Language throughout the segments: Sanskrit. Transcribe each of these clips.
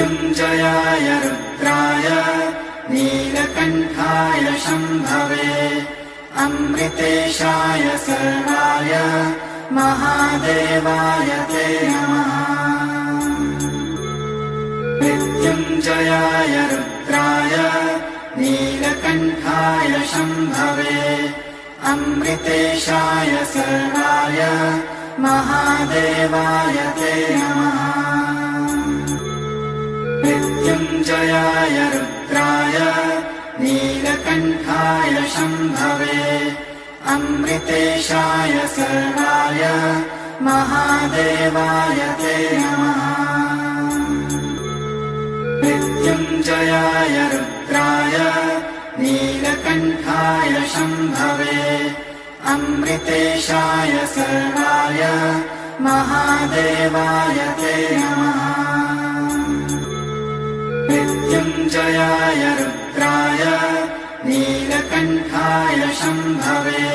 मृत्युञ्जयाय रुद्राय नीलकण्ठाय शम्भवे अमृतेशाय सर्वाय महादेवाय ते नमः। मृत्युञ्जयाय रुद्राय नीलकण्ठाय शम्भवे अमृतेशाय सर्वाय महादेवाय ते नमः। मृत्युञ्जयाय रुद्राय नीलकण्ठाय शम्भवे अमृतेशाय सर्वाय महादेवाय ते नमः। मृत्युञ्जयाय रुद्राय नीलकण्ठाय शम्भवे अमृतेशाय सर्वाय महादेवाय ते नमः। मृत्युञ्जयाय रुद्राय नीलकण्ठाय शम्भवे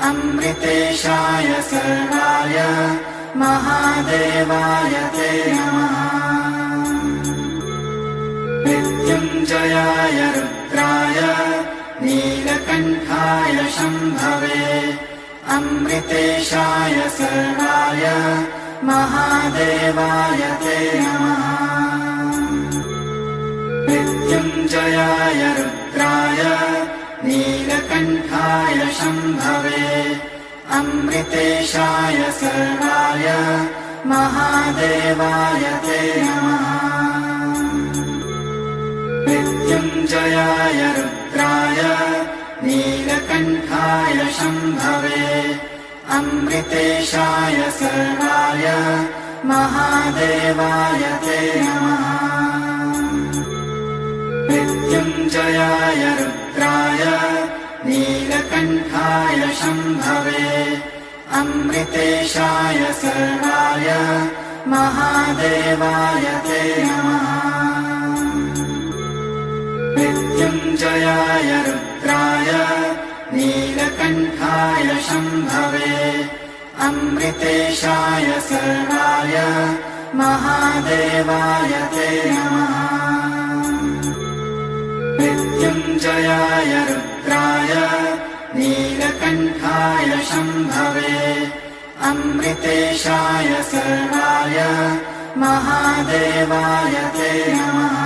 अमृतेशाय सर्वाय महादेवाय ते नमः। मृत्युञ्जयाय रुद्राय नीलकण्ठाय शम्भवे अमृतेशाय सर्वाय महादेवाय ते नमः। मृत्युञ्जयाय रुद्राय नीलकण्ठाय शम्भवे अमृतेशाय सर्वाय महादेवाय ते नमः। मृत्युञ्जयाय रुद्राय नीलकण्ठाय शम्भवे अमृतेशाय सर्वाय महादेवाय ते नमः। मृत्युञ्जयाय रुद्राय नीलकण्ठाय शम्भवे अमृतेशाय सर्वाय महादेवाय ते नमः। मृत्युञ्जयाय रुद्राय नीलकण्ठाय शम्भवे अमृतेशाय सर्वाय महादेवाय ते नमः। मृत्युञ्जयाय रुद्राय नीलकण्ठाय शम्भवे अमृतेशाय सर्वाय महादेवाय ते नमः।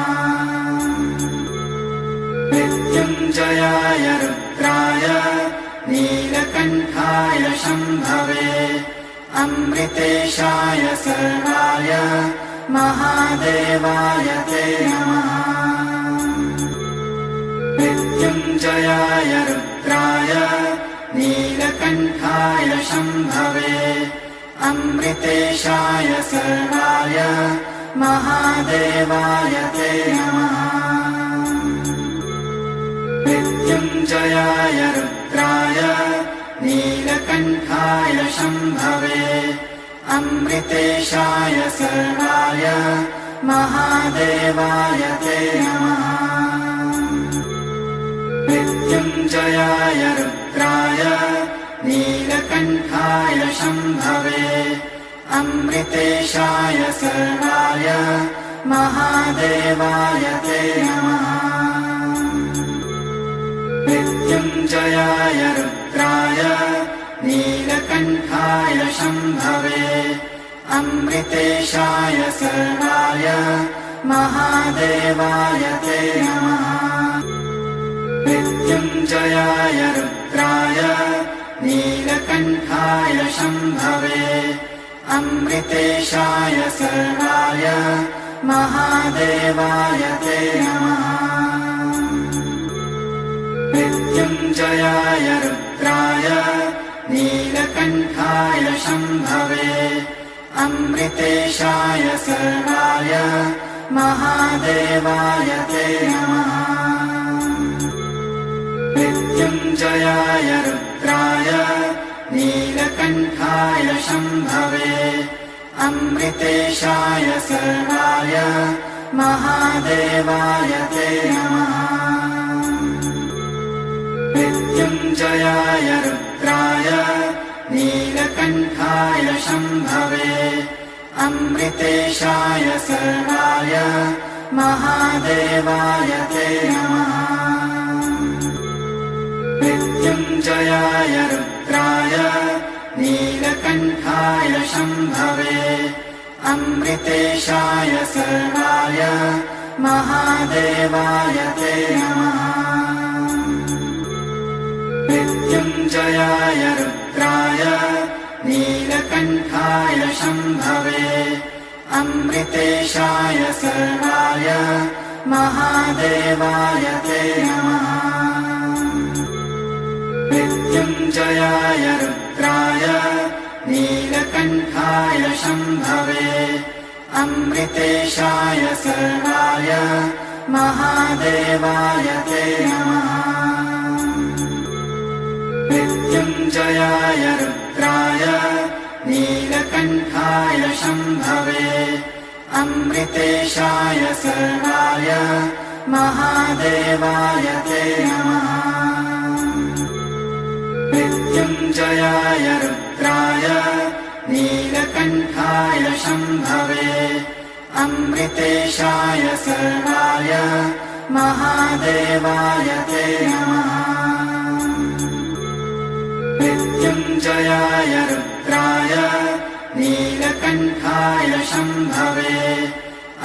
मृत्युञ्जयाय रुद्राय नीलकण्ठाय शम्भवे अमृतेशाय सर्वाय महादेवाय ते नमः। मृत्युञ्जयाय रुद्राय नीलकण्ठाय शम्भवे अमृतेशाय सर्वाय महादेवाय ते नमः। मृत्युञ्जयाय रुद्राय नीलकण्ठाय शम्भवे अमृतेशाय सर्वाय महादेवाय ते नमः। मृत्युञ्जयाय रुद्राय नीलकण्ठाय शम्भवे अमृतेशाय सर्वाय महादेवाय ते नमः। मृत्युञ्जयाय रुद्राय नीलकण्ठाय शम्भवे अमृतेशाय सर्वाय महादेवाय ते नमः। मृत्युञ्जयाय रुद्राय नीलकण्ठाय शम्भवे अमृतेशाय सर्वाय महादेवाय ते नमः। मृत्युञ्जयाय रुद्राय नीलकण्ठाय शम्भवे अमृतेशाय सर्वाय महादेवाय ते नमः। मृत्युञ्जयाय रुद्राय नीलकण्ठाय शम्भवे अमृतेशाय सर्वाय महादेवाय ते नमः। मृत्युञ्जयाय रुद्राय नीलकण्ठाय शम्भवे अमृतेशाय सर्वाय महादेवाय ते नमः। मृत्युञ्जयाय रुद्राय नीलकण्ठाय शम्भवे अमृतेशाय सर्वाय महादेवाय ते नमः। मृत्युञ्जयाय रुद्राय नीलकण्ठाय शम्भवे अमृतेशाय सर्वाय महादेवाय ते नमः। मृत्युञ्जयाय रुद्राय नीलकण्ठाय शम्भवे अमृतेशाय सर्वाय महादेवाय ते नमः। मृत्युञ्जयाय रुद्राय नीलकण्ठाय शम्भवे अमृतेशाय सर्वाय महादेवाय ते नमः। मृत्युञ्जयाय रुद्राय नीलकण्ठाय शम्भवे अमृतेशाय सर्वाय महादेवाय ते नमः। मृत्युञ्जयाय रुद्राय नीलकण्ठाय शम्भवे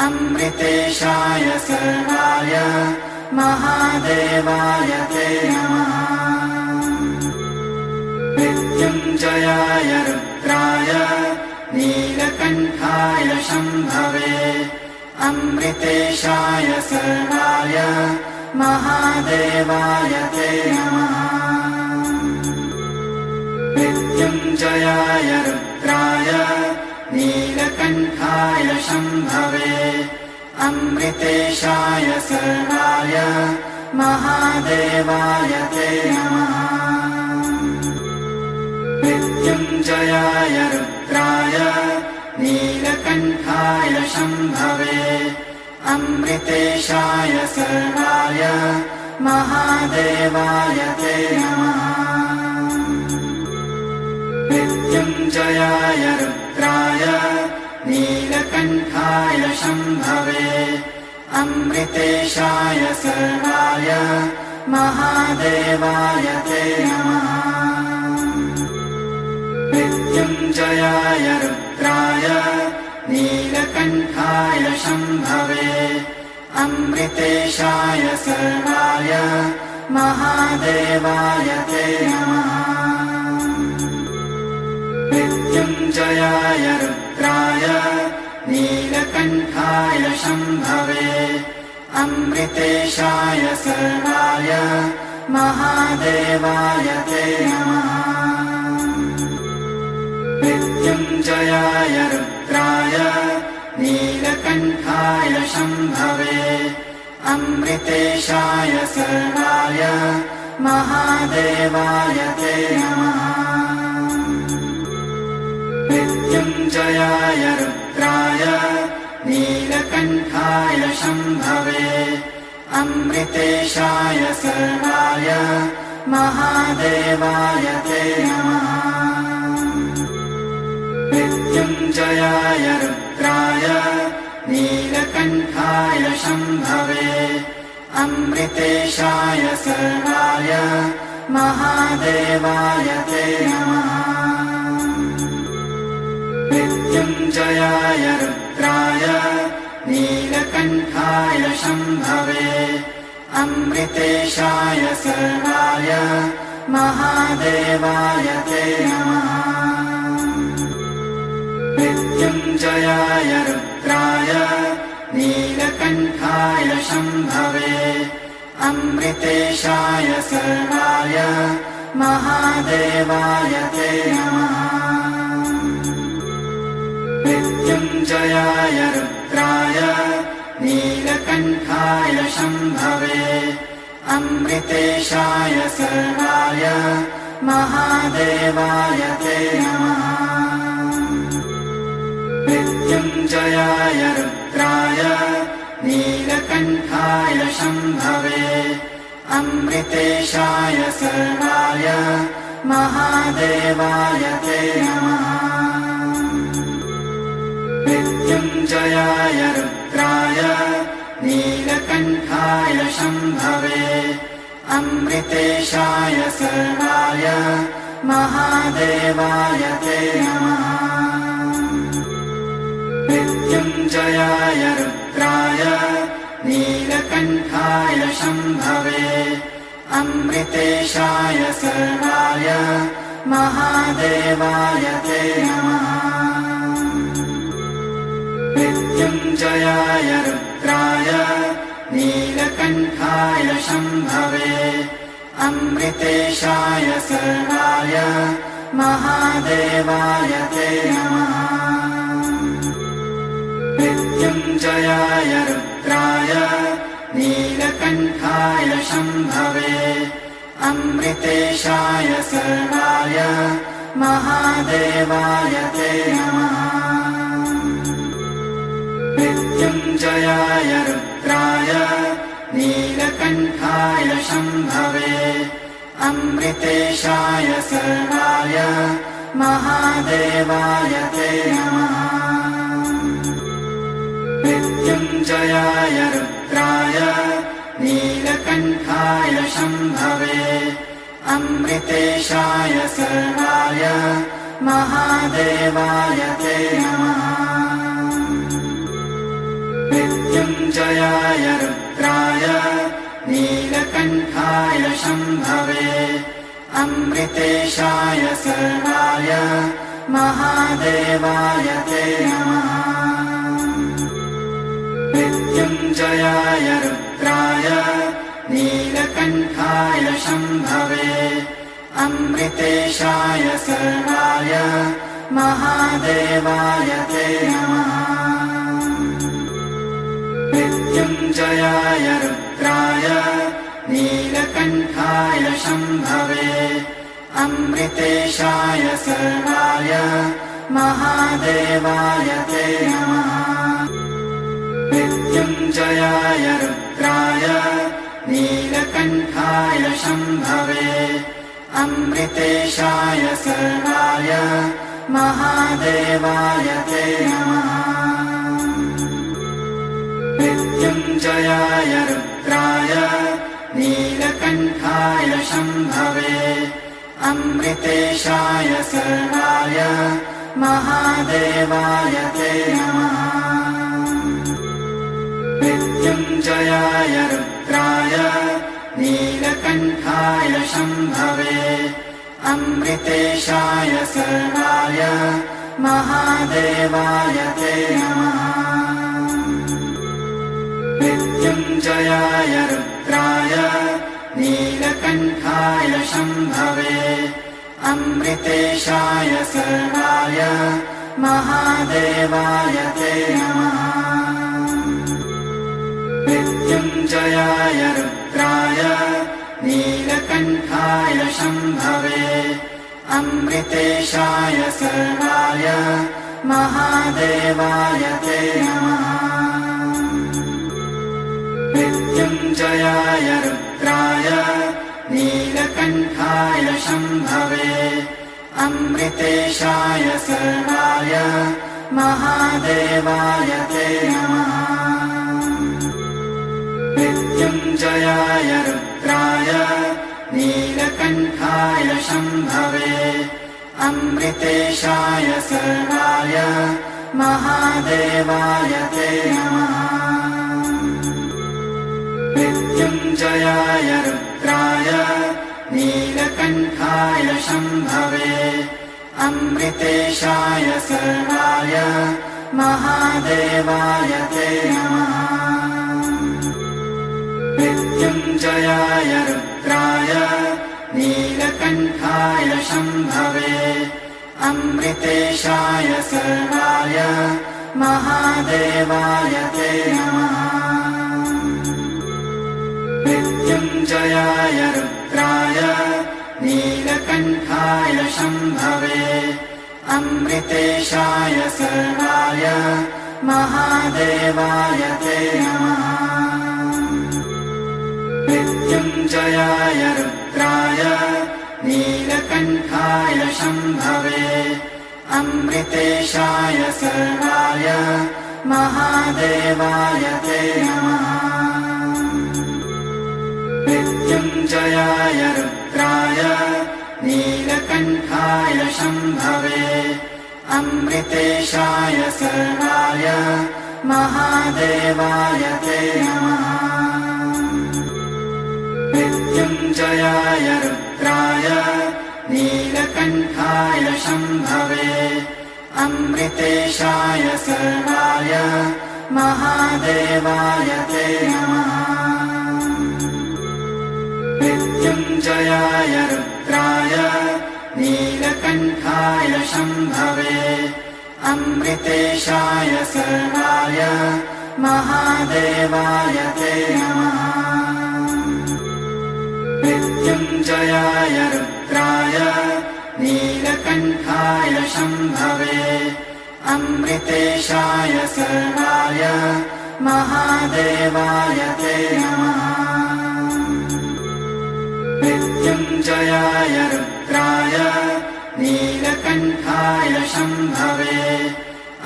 अमृतेशाय सर्वाय महादेवाय ते नमः। मृत्युञ्जयाय रुद्राय नीलकण्ठाय शम्भवे अमृतेशाय सर्वाय महादेवाय ते नमः। मृत्युञ्जयाय रुद्राय नीलकण्ठाय शम्भवे अमृतेशाय सर्वाय महादेवाय ते नमः। मृत्युञ्जयाय रुद्राय नीलकण्ठाय शम्भवे अमृतेशाय सर्वाय महादेवाय ते नमः। मृत्युञ्जयाय रुद्राय नीलकण्ठाय शम्भवे अमृतेशाय सर्वाय महादेवाय ते नमः। मृत्युञ्जयाय रुद्राय नीलकण्ठाय शम्भवे अमृतेशाय सर्वाय महादेवाय ते नमः। मृत्युञ्जयाय रुद्राय नीलकण्ठाय शम्भवे अमृतेशाय सर्वाय महादेवाय ते नमः। मृत्युञ्जयाय रुद्राय नीलकण्ठाय शम्भवे अमृतेशाय सर्वाय महादेवाय ते नमः। मृत्युञ्जयाय रुद्राय नीलकण्ठाय शम्भवे अमृतेशाय सर्वाय महादेवाय ते नमः। मृत्युञ्जयाय रुद्राय नीलकण्ठाय शम्भवे अमृतेशाय सर्वाय महादेवाय ते नमः। मृत्युञ्जयाय रुद्राय नीलकण्ठाय शम्भवे अमृतेशाय सर्वाय महादेवाय ते नमः। मृत्युञ्जयाय रुद्राय नीलकण्ठाय शम्भवे अमृतेशाय सर्वाय महादेवाय ते नमः। मृत्युञ्जयाय रुद्राय नीलकण्ठाय शम्भवे अमृतेशाय सर्वाय महादेवाय ते नमः। मृत्युञ्जयाय रुद्राय नीलकण्ठाय शम्भवे अमृतेशाय सर्वाय महादेवाय ते नमः। मृत्युञ्जयाय रुद्राय नीलकण्ठाय शम्भवे अमृतेशाय सर्वाय महादेवाय ते नमः मृत्युञ्जयाय रुद्राय नीलकण्ठाय शम्भवे अमृतेशाय सर्वाय महादेवाय ते नमः मृत्युञ्जयाय रुद्राय नीलकण्ठाय शम्भवे अमृतेशाय सर्वाय महादेवाय ते नमः मृत्युञ्जयाय रुद्राय नीलकण्ठाय शम्भवे अमृतेशाय सर्वाय महादेवाय ते नमः मृत्युञ्जयाय रुद्राय नीलकण्ठाय शम्भवे अमृतेशाय सर्वाय महादेवाय ते नमः मृत्युञ्जयाय रुद्राय नीलकण्ठाय शम्भवे अमृतेशाय सर्वाय महादेवाय ते नमः मृत्युञ्जयाय रुद्राय नीलकण्ठाय शम्भवे अमृतेशाय सर्वाय महादेवाय ते नमः मृत्युञ्जयाय रुद्राय नीलकण्ठाय शम्भवे अमृतेशाय सर्वाय महादेवाय ते नमः मृत्युञ्जयाय रुद्राय नीलकण्ठाय शम्भवे अमृतेशाय सर्वाय महादेवाय ते नमः मृत्युञ्जयाय रुद्राय नीलकण्ठाय शम्भवे अमृतेशाय सर्वाय महादेवाय ते नमः मृत्युञ्जयाय रुद्राय नीलकण्ठाय शम्भवे अमृतेशाय सर्वाय महादेवाय ते नमः मृत्युञ्जयाय रुद्राय नीलकण्ठाय शम्भवे अमृतेशाय सर्वाय महादेवाय ते नमः मृत्युञ्जयाय रुद्राय नीलकण्ठाय शम्भवे अमृतेशाय सर्वाय महादेवाय ते नमः मृत्युञ्जयाय रुद्राय नीलकण्ठाय शम्भवे अमृतेशाय सर्वाय महादेवाय ते नमः मृत्युञ्जयाय रुद्राय नीलकण्ठाय शम्भवे अमृतेशाय सर्वाय महादेवाय ते नमः मृत्युञ्जयाय रुद्राय नीलकण्ठाय शम्भवे अमृतेशाय सर्वाय महादेवाय ते नमः मृत्युञ्जयाय रुद्राय नीलकण्ठाय शम्भवे अमृतेशाय सर्वाय महादेवाय ते नमः मृत्युञ्जयाय रुद्राय नीलकण्ठाय शम्भवे अमृतेशाय सर्वाय महादेवाय ते नमः मृत्युञ्जयाय रुद्राय नीलकण्ठाय शम्भवे अमृतेशाय सर्वाय महादेवाय ते नमः मृत्युञ्जयाय रुद्राय नीलकण्ठाय शम्भवे अमृतेशाय सर्वाय महादेवाय ते नमः। मृत्युञ्जयाय रुद्राय नीलकण्ठाय शम्भवे अमृतेशाय सर्वाय महादेवाय ते नमः। मृत्युञ्जयाय रुद्राय नीलकण्ठाय शम्भवे अमृतेशाय सर्वाय महादेवाय ते नमः। मृत्युञ्जयाय रुद्राय नीलकण्ठाय शम्भवे अमृतेशाय सर्वाय महादेवाय ते नमः। मृत्युञ्जयाय रुद्राय नीलकण्ठाय शम्भवे अमृतेशाय सर्वाय महादेवाय ते नमः। मृत्युञ्जयाय रुद्राय नीलकण्ठाय शम्भवे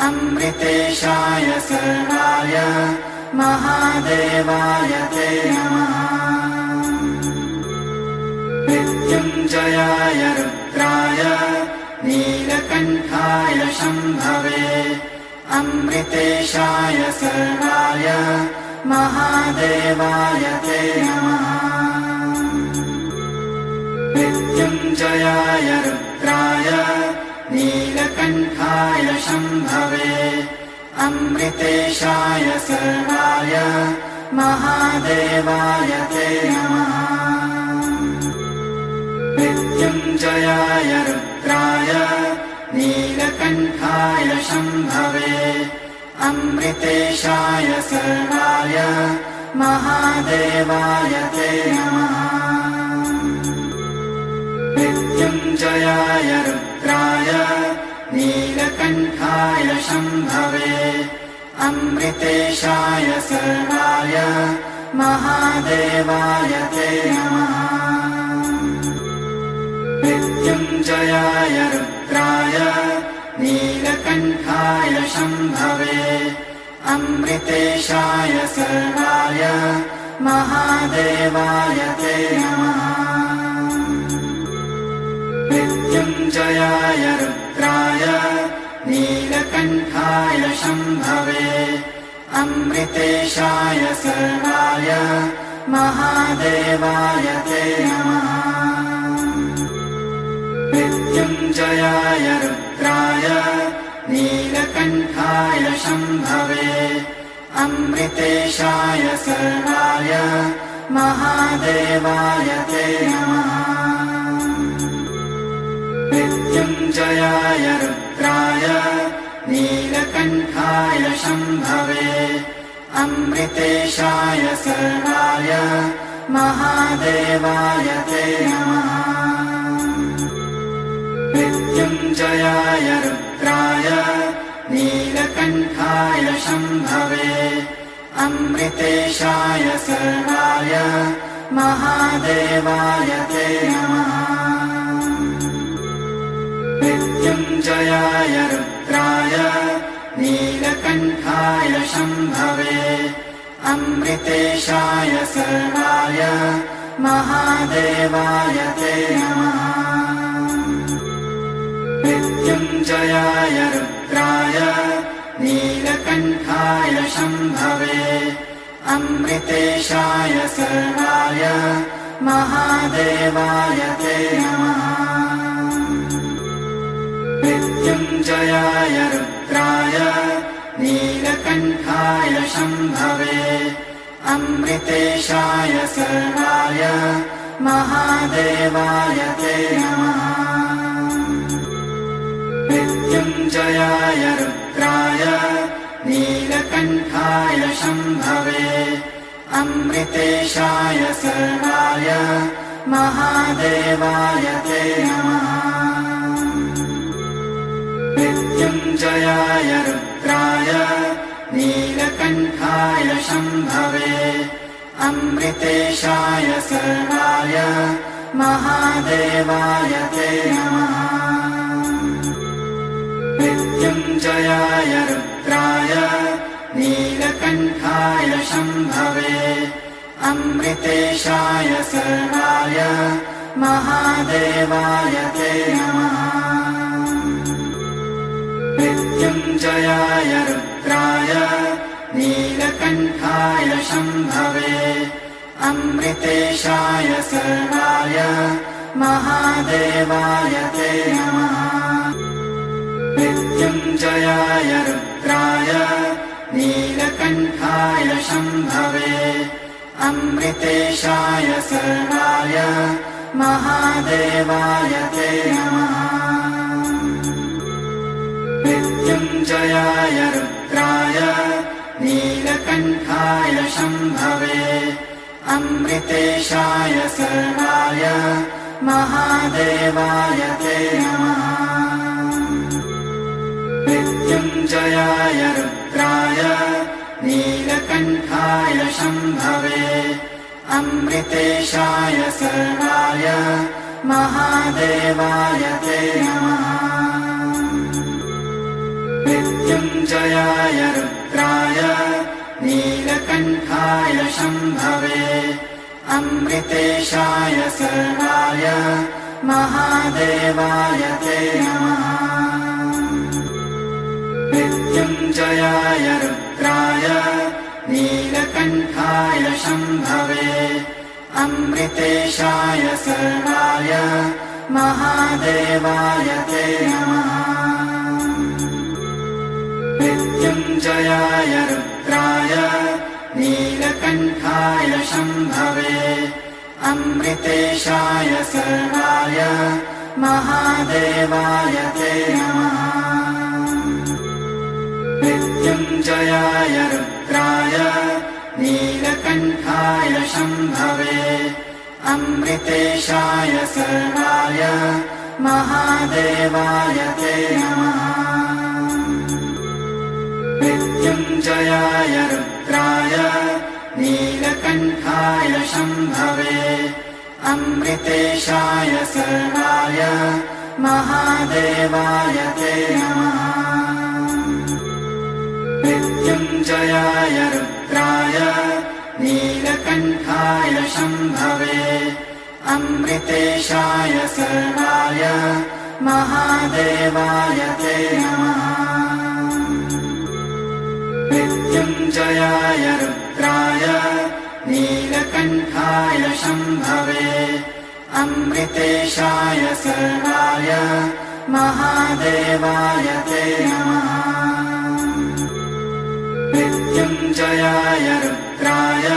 अमृतेशाय सर्वाय महादेवाय ते नमः। मृत्युञ्जयाय रुद्राय नीलकण्ठाय शम्भवे अमृतेशाय सर्वाय महादेवाय ते नमः। मृत्युञ्जयाय रुद्राय नीलकण्ठाय शम्भवे अमृतेशाय सर्वाय महादेवाय ते नमः। मृत्युञ्जयाय रुद्राय नीलकण्ठाय शम्भवे अमृतेशाय सर्वाय महादेवाय ते नमः। मृत्युञ्जयाय रुद्राय नीलकण्ठाय शम्भवे अमृतेशाय सर्वाय महादेवाय ते नमः। मृत्युञ्जयाय रुद्राय नीलकण्ठाय शम्भवे अमृतेशाय सर्वाय महादेवाय ते नमः। मृत्युञ्जयाय रुद्राय नीलकण्ठाय शम्भवे अमृतेशाय सर्वाय महादेवाय ते नमः। मृत्युञ्जयाय रुद्राय नीलकण्ठाय शम्भवे अमृतेशाय सर्वाय महादेवाय ते नमः। मृत्युञ्जयाय रुद्राय नीलकण्ठाय शम्भवे अमृतेशाय सर्वाय महादेवाय ते नमः। मृत्युञ्जयाय रुद्राय नीलकण्ठाय शम्भवे अमृतेशाय सर्वाय महादेवाय ते नमः। मृत्युञ्जयाय रुद्राय नीलकण्ठाय शम्भवे अमृतेशाय सर्वाय महादेवाय ते नमः। मृत्युञ्जयाय रुद्राय नीलकण्ठाय शम्भवे अमृतेशाय सर्वाय महादेवाय ते नमः। मृत्युञ्जयाय रुद्राय नीलकण्ठाय शम्भवे अमृतेशाय सर्वाय महादेवाय ते नमः। मृत्युञ्जयाय रुद्राय नीलकण्ठाय शम्भवे अमृतेशाय सर्वाय महादेवाय ते नमः। मृत्युञ्जयाय रुद्राय नीलकण्ठाय शम्भवे अमृतेशाय सर्वाय महादेवाय ते नमः। मृत्युञ्जयाय रुद्राय नीलकण्ठाय शम्भवे अमृतेशाय शरणाय महादेवाय ते नमः मृत्युञ्जयाय रुद्राय नीलकण्ठाय शम्भवे अमृतेशाय शरणाय महादेवाय ते नमः मृत्युञ्जयाय रुद्राय नीलकण्ठाय शम्भवे अमृतेशाय शरणाय महादेवाय ते नमः मृत्युञ्जयाय रुद्राय नीलकण्ठाय शम्भवे अमृतेशाय शरणाय महादेवाय ते नमः मृत्युञ्जयाय रुद्राय नीलकण्ठाय शम्भवे अमृतेशाय शरणाय महादेवाय ते नमः मृत्युञ्जयाय रुद्राय नीलकण्ठाय शम्भवे अमृतेशाय शरणाय महादेवाय ते नमः मृत्युञ्जयाय रुद्राय नीलकण्ठाय शम्भवे अमृतेशाय शरणाय महादेवाय ते नमः मृत्युञ्जयाय रुद्राय नीलकण्ठाय शम्भवे अमृतेशाय शरणाय महादेवाय ते नमः मृत्युञ्जयाय रुद्राय नीलकण्ठाय शम्भवे अमृतेशाय शरणाय महादेवाय ते नमः मृत्युञ्जयाय रुद्राय नीलकण्ठाय शम्भवे अमृतेशाय शरणाय महादेवाय ते नमः मृत्युञ्जयाय रुद्राय नीलकण्ठाय शम्भवे अमृतेशाय शरणाय महादेवाय ते नमः मृत्युञ्जयाय रुद्राय नीलकण्ठाय शम्भवे अमृतेशाय शरणाय महादेवाय ते नमः मृत्युञ्जयाय रुद्राय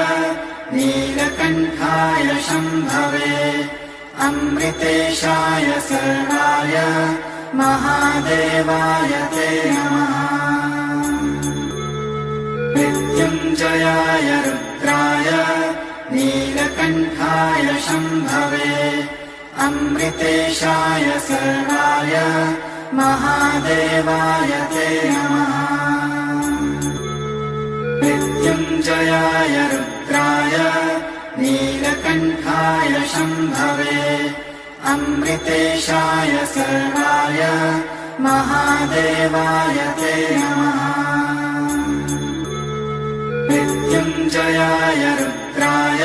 नीलकण्ठाय शम्भवे अमृतेशाय शरणाय महादेवाय ते नमः मृत्युञ्जयाय रुद्राय नीलकण्ठाय शम्भवे अमृतेशाय शरणाय महादेवाय ते नमः मृत्युञ्जयाय रुद्राय नीलकण्ठाय शम्भवे अमृतेशाय शरणाय महादेवाय ते नमः मृत्युञ्जयाय रुद्राय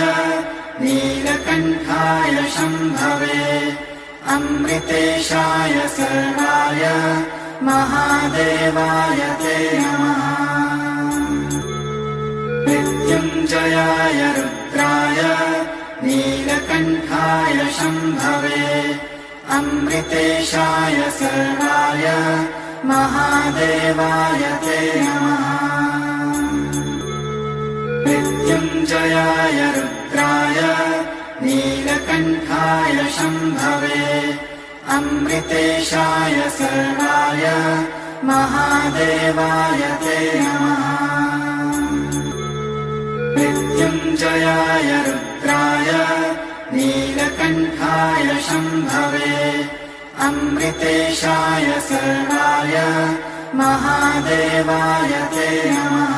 नीलकण्ठाय शम्भवे अमृतेशाय शरणाय महादेवाय ते नमः मृत्युञ्जयाय रुद्राय नीलकण्ठाय शम्भवे अमृतेशाय शरणाय महादेवाय ते नमः मृत्युञ्जयाय रुद्राय नीलकण्ठाय शम्भवे अमृतेशाय शरणाय महादेवाय ते नमः मृत्युञ्जयाय रुद्राय नीलकण्ठाय शम्भवे अमृतेशाय शरणाय महादेवाय ते नमः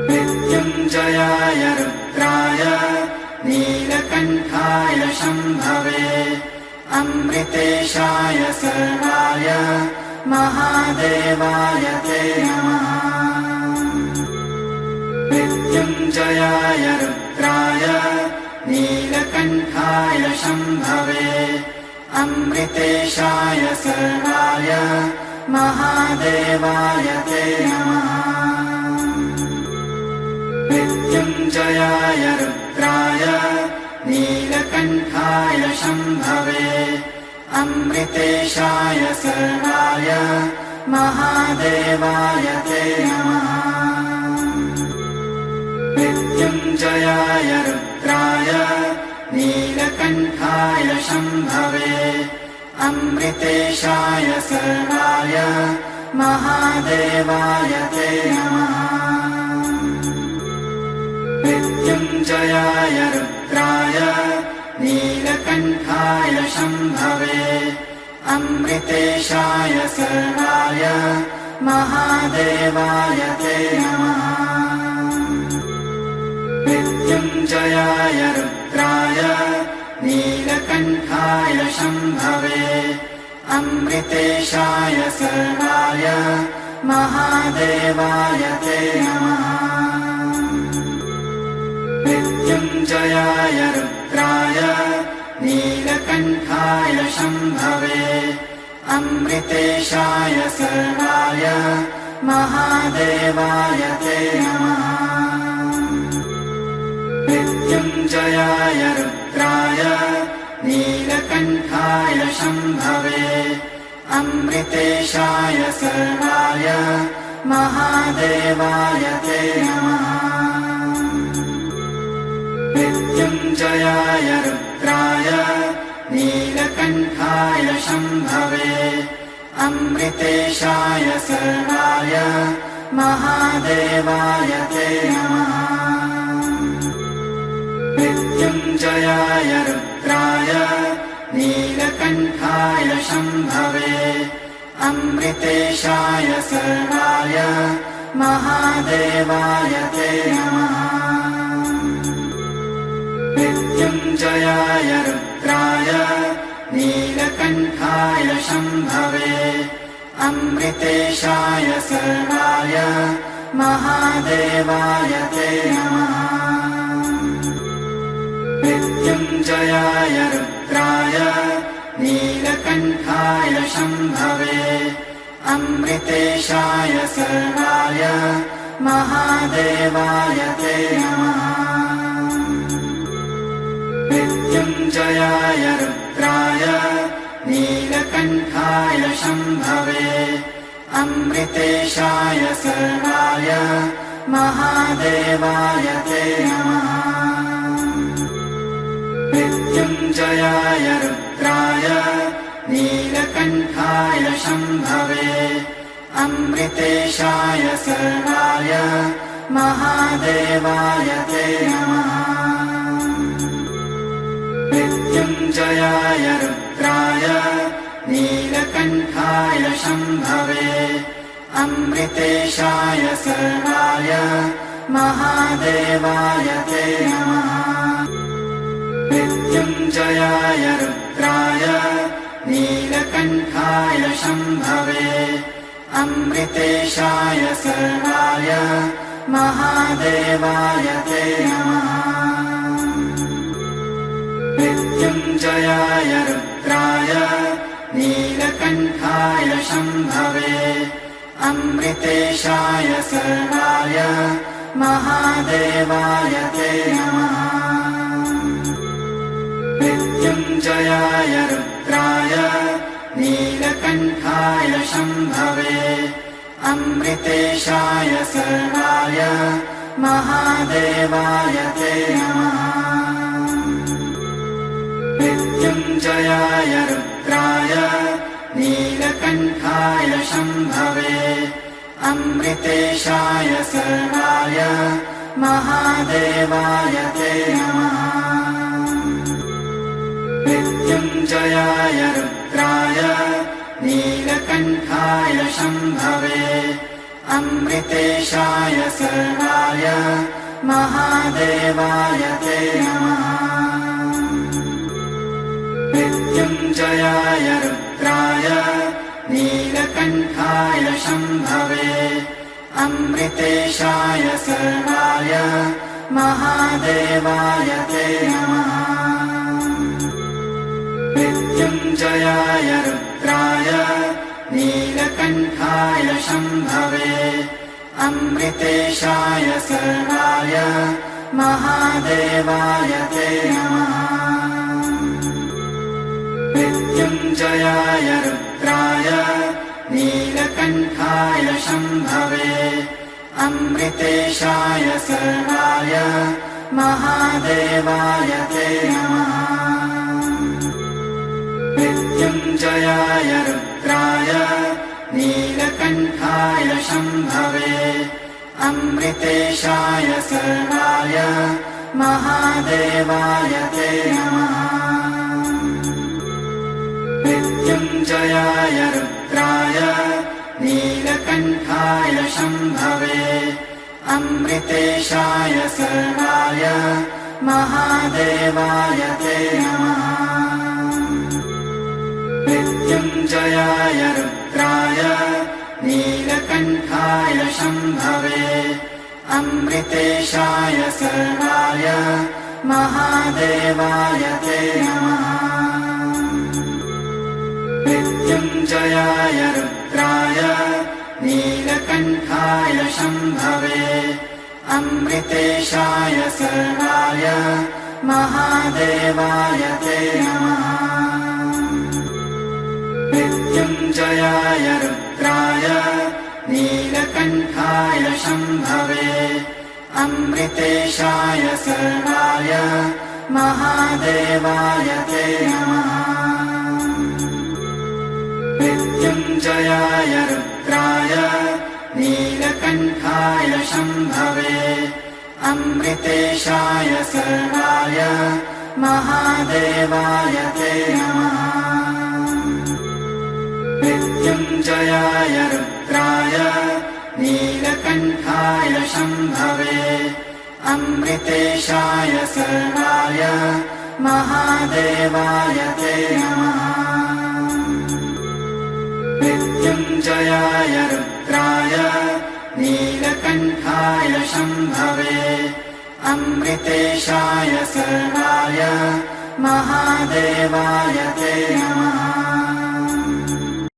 मृत्युञ्जयाय रुद्राय नीलकण्ठाय शम्भवे अमृतेशाय सर्वाय महादेवाय ते नमः। मृत्युञ्जयाय रुद्राय नीलकण्ठाय शम्भवे अमृतेशाय सर्वाय महादेवाय ते नमः। मृत्युञ्जयाय रुद्राय नीलकण्ठाय शम्भवे अमृतेशाय सर्वाय महादेवाय ते नमः। मृत्युञ्जयाय रुद्राय नीलकण्ठाय शम्भवे अमृतेशाय सर्वाय महादेवाय ते नमः। मृत्युञ्जयाय रुद्राय नीलकण्ठाय शम्भवे अमृतेशाय सर्वाय महादेवाय ते नमः। मृत्युञ्जयाय रुद्राय नीलकण्ठाय शम्भवे अमृतेशाय सर्वाय महादेवाय ते नमः। मृत्युञ्जयाय रुद्राय नीलकण्ठाय शम्भवे अमृतेशाय सर्वाय महादेवाय ते नमः। मृत्युञ्जयाय रुद्राय नीलकण्ठाय शम्भवे अमृतेशाय सर्वाय महादेवाय ते नमः। मृत्युञ्जयाय रुद्राय नीलकण्ठाय शम्भवे अमृतेशाय सर्वाय महादेवाय ते नमः। मृत्युञ्जयाय रुद्राय नीलकण्ठाय शम्भवे अमृतेशाय सर्वाय महादेवाय ते नमः। मृत्युञ्जयाय रुद्राय नीलकण्ठाय शम्भवे अमृतेशाय सर्वाय महादेवाय ते नमः। मृत्युञ्जयाय रुद्राय नीलकण्ठाय शम्भवे अमृतेशाय सर्वाय महादेवाय ते नमः। मृत्युञ्जयाय रुद्राय नीलकण्ठाय शम्भवे अमृतेशाय सर्वाय महादेवाय ते नमः। मृत्युञ्जयाय रुद्राय नीलकण्ठाय शम्भवे अमृतेशाय सर्वाय महादेवाय ते नमः। मृत्युञ्जयाय रुद्राय नीलकण्ठाय शम्भवे अमृतेशाय सर्वाय महादेवाय ते नमः। मृत्युञ्जयाय रुद्राय नीलकण्ठाय शम्भवे अमृतेशाय सर्वाय महादेवाय ते नमः। मृत्युञ्जयाय रुद्राय नीलकण्ठाय शम्भवे अमृतेशाय सर्वाय महादेवाय ते नमः। मृत्युञ्जयाय रुद्राय नीलकण्ठाय शम्भवे अमृतेशाय सर्वाय महादेवाय ते नमः। मृत्युञ्जयाय रुद्राय नीलकण्ठाय शम्भवे अमृतेशाय सर्वाय महादेवाय ते नमः। मृत्युञ्जयाय रुद्राय नीलकण्ठाय शम्भवे अमृतेशाय सर्वाय महादेवाय ते नमः। मृत्युञ्जयाय मृत्युञ्जयाय रुद्राय नीलकण्ठाय शम्भवे अमृतेशाय सर्वाय महादेवाय ते नमः मृत्युञ्जयाय रुद्राय नीलकण्ठाय शम्भवे अमृतेशाय सर्वाय महादेवाय ते नमः मृत्युञ्जयाय रुद्राय नीलकण्ठाय शम्भवे अमृतेशाय सर्वाय महादेवाय ते नमः मृत्युञ्जयाय रुद्राय नीलकण्ठाय शम्भवे अमृतेशाय सर्वाय महादेवाय ते नमः मृत्युञ्जयाय रुद्राय नीलकण्ठाय शम्भवे अमृतेशाय सर्वाय महादेवाय ते नमः मृत्युञ्जयाय रुद्राय नीलकण्ठाय शम्भवे अमृतेशाय सर्वाय महादेवाय ते नमः मृत्युञ्जयाय रुद्राय नीलकण्ठाय शम्भवे अमृतेशाय सर्वाय महादेवाय ते नमः मृत्युञ्जयाय रुद्राय नीलकण्ठाय शम्भवे अमृतेशाय सर्वाय महादेवाय ते नमः मृत्युञ्जयाय रुद्राय नीलकण्ठाय शम्भवे अमृतेशाय सर्वाय महादेवाय ते नमः मृत्युञ्जयाय रुद्राय नीलकण्ठाय शम्भवे अमृतेशाय सर्वाय महादेवाय ते नमः मृत्युञ्जयाय रुद्राय नीलकण्ठाय शम्भवे अमृतेशाय सर्वाय महादेवाय ते नमः